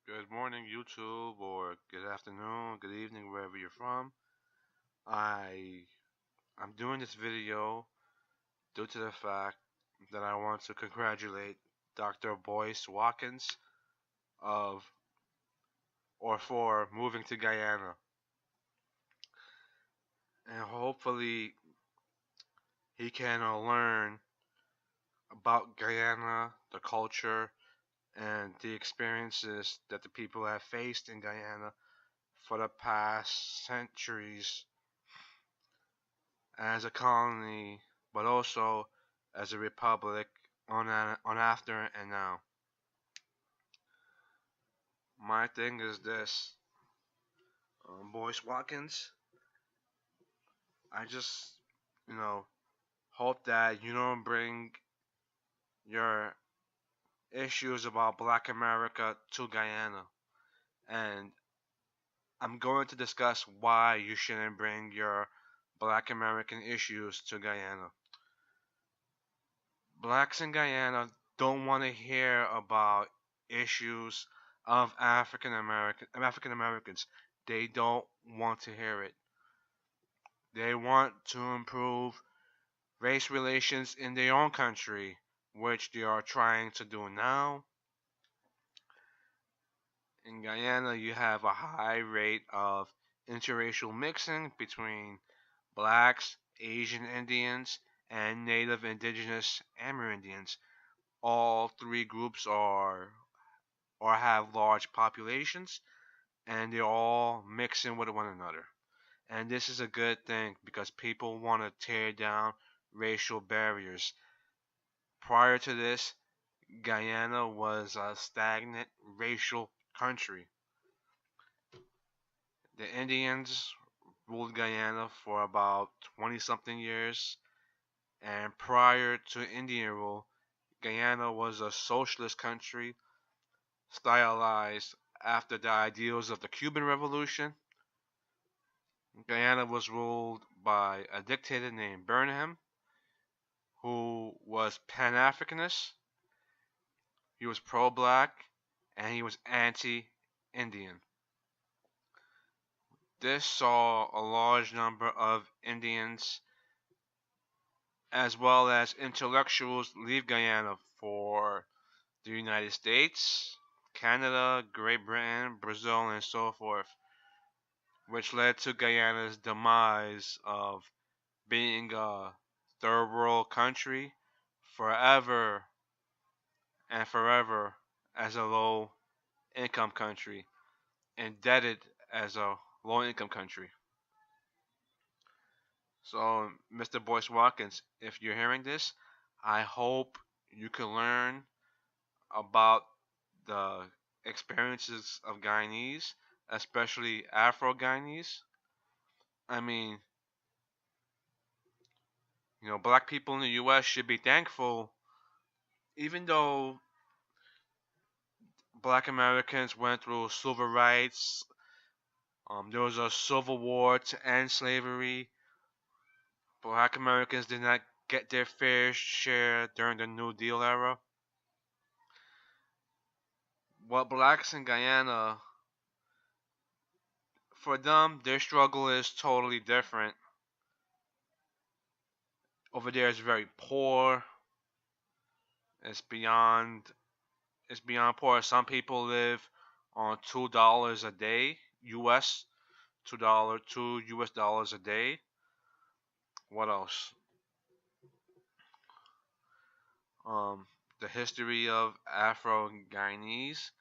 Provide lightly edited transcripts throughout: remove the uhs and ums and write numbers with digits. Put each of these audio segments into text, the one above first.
Good morning, YouTube, or good afternoon, good evening, wherever you're from. I I'm doing this video due to the fact that I want to congratulate Dr. Boyce Watkins of or for moving to Guyana, and hopefully he can learn about Guyana, the culture, and the experiences that the people have faced in Guyana for the past centuries as a colony, but also as a republic on after and now. My thing is this, Boyce Watkins. I just, you know, hope that you don't bring your issues about Black America to Guyana, and I'm going to discuss why you shouldn't bring your Black American issues to Guyana. Blacks in Guyana don't want to hear about issues of African Americans. They don't want to hear it. They want to improve race relations in their own country, which they are trying to do now. In Guyana, you have a high rate of interracial mixing between blacks, Asian Indians, and native indigenous Amerindians. All three groups are or have large populations, and they're all mixing with one another. And this is a good thing because people want to tear down racial barriers. Prior to this, Guyana was a stagnant racial country. The Indians ruled Guyana for about 20 something years, and prior to Indian rule, Guyana was a socialist country stylized after the ideals of the Cuban Revolution. Guyana was ruled by a dictator named Burnham, who was Pan Africanist, he was pro black, and he was anti Indian. This saw a large number of Indians as well as intellectuals leave Guyana for the United States, Canada, Great Britain, Brazil, and so forth, which led to Guyana's demise of being a third world country forever and forever as a low income country, indebted as a low income country. So, Mr. Boyce Watkins, if you're hearing this, I hope you can learn about the experiences of Guyanese, especially Afro Guyanese. I mean, black people in the U.S. should be thankful, even though black Americans went through civil rights. There was a civil war to end slavery. Black Americans did not get their fair share during the New Deal era. What blacks in Guyana, for them, their struggle is totally different. Over there, it's very poor. It's beyond it's beyond poor. Some people live on $2 a day, U.S. $2 a day. What else? Um, the history of Afro Guyanese.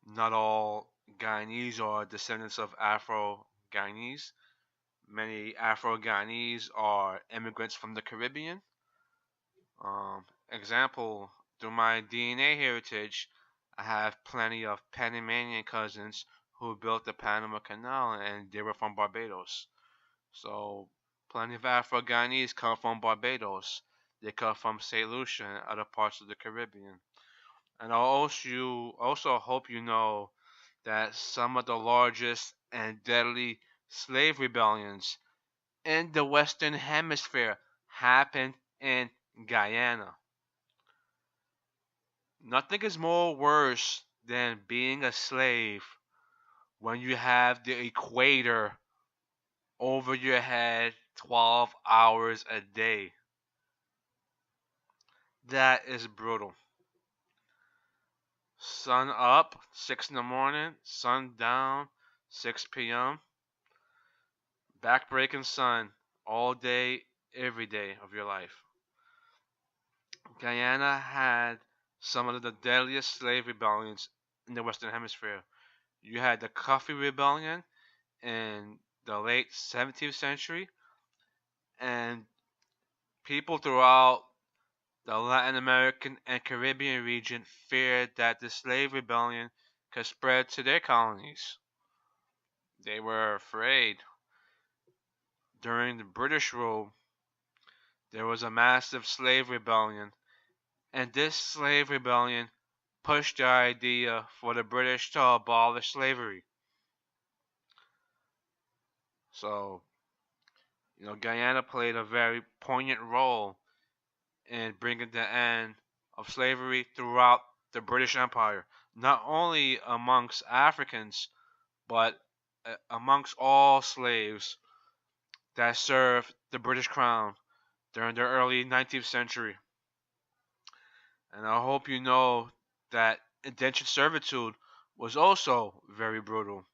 Not all Guyanese are descendants of Afro Guyanese. Many Afro Guyanese are immigrants from the Caribbean. Example, through my DNA heritage, I have plenty of Panamanian cousins who built the Panama Canal and they were from Barbados. So, plenty of Afro Guyanese come from Barbados. They come from St. Lucia and other parts of the Caribbean. And I also hope you know that some of the largest and deadly slave rebellions in the Western Hemisphere happened in Guyana. Nothing is more worse than being a slave when you have the equator over your head 12 hours a day. That is brutal. Sun up, 6 in the morning, sun down, 6 p.m. Backbreaking sun all day, every day of your life. Guyana had some of the deadliest slave rebellions in the Western Hemisphere. You had the Coffee Rebellion in the late 17th century, and people throughout the Latin American and Caribbean region feared that the slave rebellion could spread to their colonies. They were afraid. During the British rule, there was a massive slave rebellion, and this slave rebellion pushed the idea for the British to abolish slavery. So, Guyana played a very poignant role in bringing the end of slavery throughout the British Empire, not only amongst Africans, but amongst all slaves that served the British Crown during the early 19th century. And I hope you know that indentured servitude was also very brutal.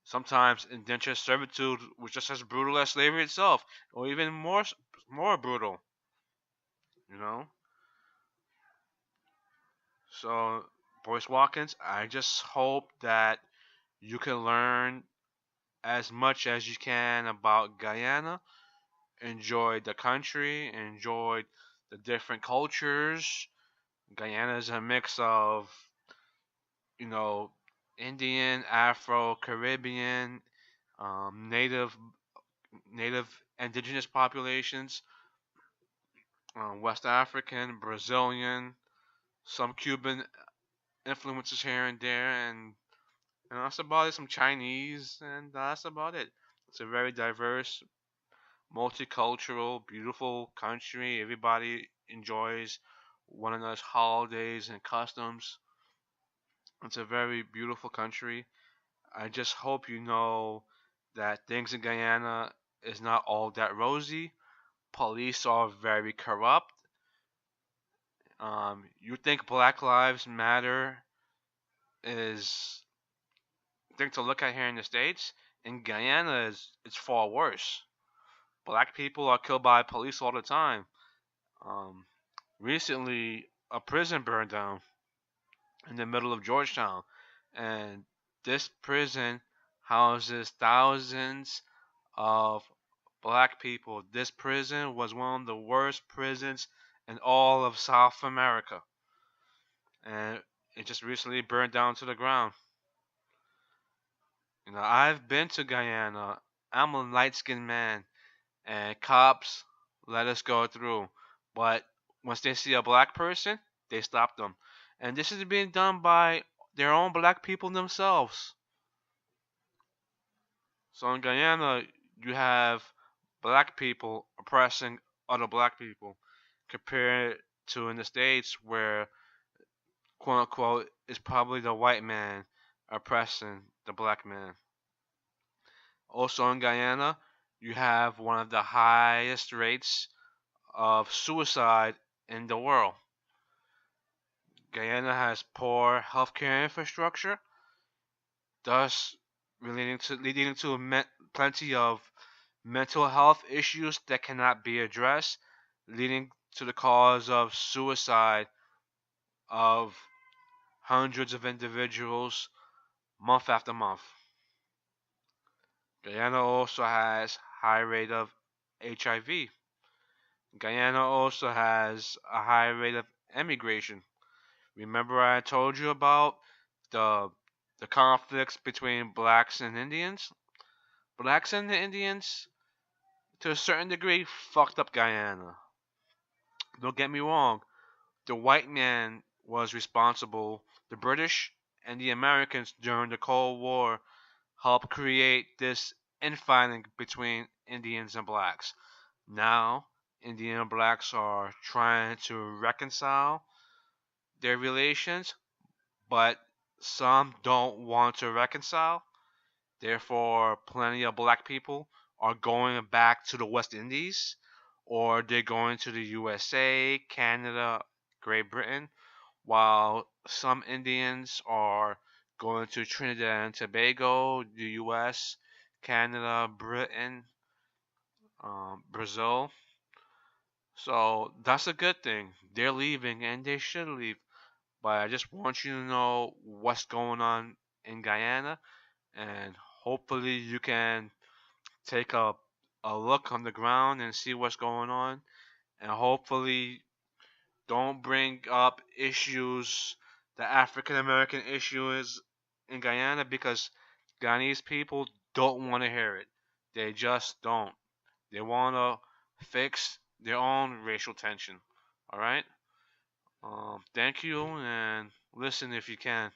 Sometimes indentured servitude was just as brutal as slavery itself, or even more brutal. You know. So, Boyce Watkins, I just hope that you can learn as much as you can about Guyana, enjoy the country, enjoy the different cultures. Guyana is a mix of, you know, Indian, Afro, Caribbean, native, indigenous populations, West African, Brazilian, some Cuban influences here and there, and that's about it. Some Chinese, and that's about it. It's a very diverse, multicultural, beautiful country. Everybody enjoys one another's holidays and customs. It's a very beautiful country. I just hope you know that things in Guyana is not all that rosy. Police are very corrupt. You think Black Lives Matter is thing to look at here in the States? In Guyana, it's far worse. Black people are killed by police all the time. Um, Recently, a prison burned down in the middle of Georgetown, and this prison houses thousands of black people. This prison was one of the worst prisons in all of South America, and it just recently burned down to the ground. I've been to Guyana. I'm a light-skinned man, and cops let us go through. But once they see a black person, they stop them. And this is being done by their own black people themselves. So in Guyana, you have black people oppressing other black people, compared to in the States where, quote unquote, it's probably the white man oppressing the black man. Also in Guyana, you have one of the highest rates of suicide in the world. Guyana has poor healthcare infrastructure, thus leading to plenty of mental health issues that cannot be addressed, leading to the cause of suicide of hundreds of individuals month after month. Guyana also has high rate of HIV. Guyana also has a high rate of emigration. Remember I told you about the the conflicts between blacks and Indians? Blacks and the Indians, to a certain degree, fucked up Guyana. Don't get me wrong. The white man was responsible. The British and the Americans during the Cold War helped create this infighting between Indians and blacks. Now, Indian and blacks are trying to reconcile their relations, but some don't want to reconcile. Therefore, plenty of black people are going back to the West Indies, or they're going to the USA, Canada, Great Britain, while some Indians are going to Trinidad and Tobago, the US, Canada, Britain, Brazil. So that's a good thing. They're leaving and they should leave. But I just want you to know what's going on in Guyana, and hopefully you can take a look on the ground and see what's going on, and hopefully don't bring up issues, the African American issues in Guyana, because Guyanese people don't want to hear it. They just don't. They want to fix their own racial tension. All right. Thank you, and listen if you can.